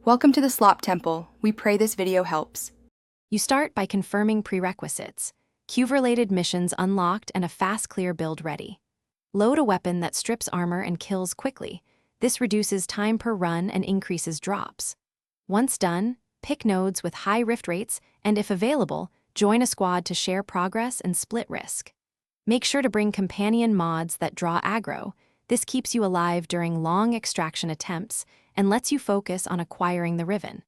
Welcome to the Slop Temple. We pray this video helps. You start by confirming prerequisites, Q-related missions unlocked and a fast clear build ready. Load a weapon that strips armor and kills quickly. This reduces time per run and increases drops. Once done, pick nodes with high rift rates and, if available, join a squad to share progress and split risk. Make sure to bring companion mods that draw aggro. This keeps you alive during long extraction attempts and lets you focus on acquiring the Riven.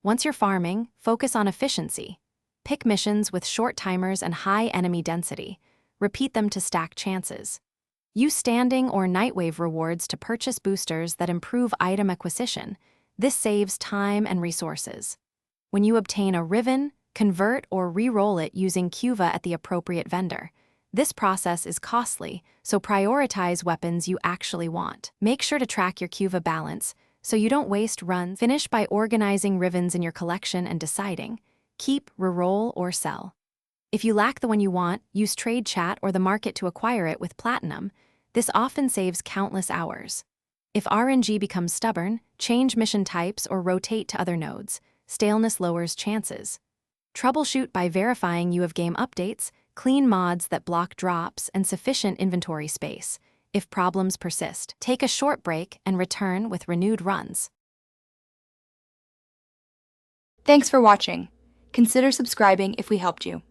Once you're farming, focus on efficiency. Pick missions with short timers and high enemy density. Repeat them to stack chances. Use standing or nightwave rewards to purchase boosters that improve item acquisition. This saves time and resources. When you obtain a Riven, convert or re-roll it using Cuva at the appropriate vendor. This process is costly, so prioritize weapons you actually want. Make sure to track your Cuva balance so you don't waste runs. Finish by organizing Rivens in your collection and deciding, keep, re-roll, or sell. If you lack the one you want, use trade chat or the market to acquire it with platinum. This often saves countless hours. If RNG becomes stubborn, change mission types or rotate to other nodes. Staleness lowers chances. Troubleshoot by verifying you have game updates, clean mods that block drops, and sufficient inventory space. If problems persist, take a short break and return with renewed runs. Thanks for watching. Consider subscribing if we helped you.